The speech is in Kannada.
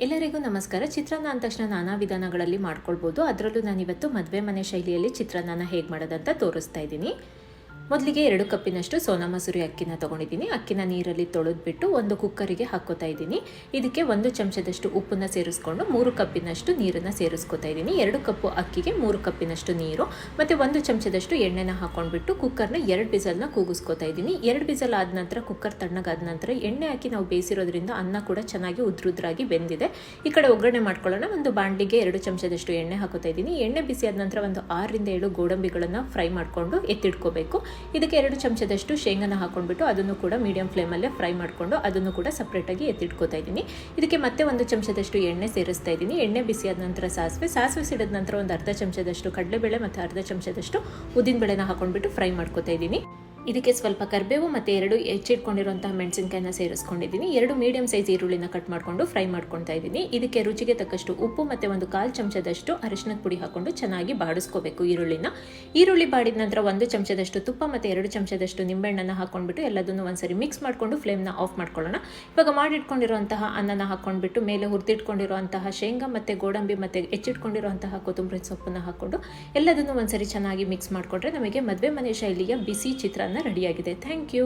ಎಲ್ಲರಿಗೂ ನಮಸ್ಕಾರ. ಚಿತ್ರಾನ್ನ ಅಂದ ತಕ್ಷಣ ನಾನಾ ವಿಧಾನಗಳಲ್ಲಿ ಮಾಡ್ಕೊಳ್ಬೋದು. ಅದರಲ್ಲೂ ನಾನಿವತ್ತು ಮದುವೆ ಮನೆ ಶೈಲಿಯಲ್ಲಿ ಚಿತ್ರಾನ್ನ ಹೇಗೆ ಮಾಡೋದಂತ ತೋರಿಸ್ತಾ ಇದ್ದೀನಿ. ಮೊದಲಿಗೆ 2 ಕಪ್ಪಿನಷ್ಟು ಸೋನಾ ಮಸೂರಿ ಅಕ್ಕಿನ ತೊಗೊಂಡಿದ್ದೀನಿ. ಅಕ್ಕಿನ ನೀರಲ್ಲಿ ತೊಳೆದ್ಬಿಟ್ಟು ಒಂದು ಕುಕ್ಕರಿಗೆ ಹಾಕ್ಕೋತಾ ಇದ್ದೀನಿ. ಇದಕ್ಕೆ 1 ಚಮಚದಷ್ಟು ಉಪ್ಪನ್ನು ಸೇರಿಸ್ಕೊಂಡು 3 ಕಪ್ಪಿನಷ್ಟು ನೀರನ್ನು ಸೇರಿಸ್ಕೊತಾ ಇದ್ದೀನಿ. 2 ಕಪ್ಪು ಅಕ್ಕಿಗೆ 3 ಕಪ್ಪಿನಷ್ಟು ನೀರು ಮತ್ತು 1 ಚಮಚದಷ್ಟು ಎಣ್ಣೆನ ಹಾಕ್ಕೊಂಡ್ಬಿಟ್ಟು ಕುಕ್ಕರ್ನ 2 ವಿಸಲ್ನ ಕೂಗಿಸ್ಕೊತಾ ಇದ್ದೀನಿ. 2 ವಿಸಲ್ ಆದ ನಂತರ ಕುಕ್ಕರ್ ತಣ್ಣಗಾದ ನಂತರ ಎಣ್ಣೆ ಹಾಕಿ ನಾವು ಬೇಯಿಸಿರೋದ್ರಿಂದ ಅನ್ನ ಕೂಡ ಚೆನ್ನಾಗಿ ಉದ್ರುದ್ರಾಗಿ ಬೆಂದಿದೆ. ಈ ಕಡೆ ಒಗ್ಗರಣೆ ಮಾಡ್ಕೊಳ್ಳೋಣ. ಒಂದು ಬಾಣಲಿಗೆ 2 ಚಮಚದಷ್ಟು ಎಣ್ಣೆ ಹಾಕೋತಾ ಇದ್ದೀನಿ. ಎಣ್ಣೆ ಬಿಸಿ ಆದ ನಂತರ ಒಂದು 6 ರಿಂದ 7 ಗೋಡಂಬಿಗಳನ್ನು ಫ್ರೈ ಮಾಡಿಕೊಂಡು ಎತ್ತಿಡ್ಕೋಬೇಕು. ಇದಕ್ಕೆ 2 ಚಮಚದಷ್ಟು ಶೇಂಗಾನ ಹಾಕೊಂಡ್ಬಿಟ್ಟು ಅದನ್ನು ಕೂಡ ಮೀಡಿಯಂ ಫ್ಲೇಮಲ್ಲೇ ಫ್ರೈ ಮಾಡಿಕೊಂಡು ಅದನ್ನು ಕೂಡ ಸಪ್ರೇಟಾಗಿ ಎತ್ತಿಟ್ಕೋತಾ ಇದ್ದೀನಿ. ಇದಕ್ಕೆ ಮತ್ತೆ 1 ಚಮಚದಷ್ಟು ಎಣ್ಣೆ ಸೇರಿಸ್ತಾ ಇದ್ದೀನಿ. ಎಣ್ಣೆ ಬಿಸಿಯಾದ ನಂತರ ಸಾಸಿವೆ ಸಿಡಿದ ನಂತರ ಒಂದು ಅರ್ಧ ಚಮಚದಷ್ಟು ಕಡಲೆಬೇಳೆ ಮತ್ತು ಅರ್ಧ ಚಮಚದಷ್ಟು ಉದ್ದಿನಬೇಳೆನ ಹಾಕೊಂಡ್ಬಿಟ್ಟು ಫ್ರೈ ಮಾಡ್ಕೋತಾ ಇದ್ದೀನಿ. ಇದಕ್ಕೆ ಸ್ವಲ್ಪ ಕರಿಬೇವು ಮತ್ತು 2 ಹೆಚ್ಚಿಟ್ಕೊಂಡಿರುವಂತಹ ಮೆಣಸಿನಕಾಯಿನ ಸೇರಿಸ್ಕೊಂಡಿದ್ದೀನಿ. 2 ಮೀಡಿಯಂ ಸೈಜ್ ಈರುಳ್ಳಿನ ಕಟ್ ಮಾಡಿಕೊಂಡು ಫ್ರೈ ಮಾಡ್ಕೊತಾ ಇದ್ದೀನಿ. ಇದಕ್ಕೆ ರುಚಿಗೆ ತಕ್ಕಷ್ಟು ಉಪ್ಪು ಮತ್ತು ಒಂದು 1/4 ಚಮಚದಷ್ಟು ಅರಿಶಿನದ ಪುಡಿ ಹಾಕೊಂಡು ಚೆನ್ನಾಗಿ ಬಾಡಿಸ್ಕೋಬೇಕು ಈರುಳ್ಳಿ ಬಾಡಿದ ನಂತರ 1 ಚಮಚದಷ್ಟು ತುಪ್ಪ ಮತ್ತು 2 ಚಮಚದಷ್ಟು ನಿಂಬೆಹಣ್ಣನ್ನು ಹಾಕೊಂಡ್ಬಿಟ್ಟು ಎಲ್ಲದನ್ನು ಒಂದ್ಸರಿ ಮಿಕ್ಸ್ ಮಾಡಿಕೊಂಡು ಫ್ಲೇಮ್ನ ಆಫ್ ಮಾಡ್ಕೊಳ್ಳೋಣ. ಇವಾಗ ಮಾಡಿಟ್ಕೊಂಡಿರುವಂತಹ ಅನ್ನನ ಹಾಕೊಂಡ್ಬಿಟ್ಟು ಮೇಲೆ ಹುರಿದಿಟ್ಕೊಂಡಿರುವಂತಹ ಶೇಂಗಾ ಮತ್ತು ಗೋಡಂಬಿ ಮತ್ತು ಹೆಚ್ಚಿಟ್ಕೊಂಡಿರುವಂತಹ ಕೊತ್ತಂಬರಿ ಸೊಪ್ಪನ್ನು ಹಾಕೊಂಡು ಎಲ್ಲದನ್ನು ಒಂದ್ಸರಿ ಚೆನ್ನಾಗಿ ಮಿಕ್ಸ್ ಮಾಡಿಕೊಂಡ್ರೆ ನಮಗೆ ಮದುವೆ ಮನೆ ಶೈಲಿಯ ಬಿಸಿ ಚಿತ್ರಾನ್ನ ರೆಡಿಯಾಗಿದೆ. Thank you.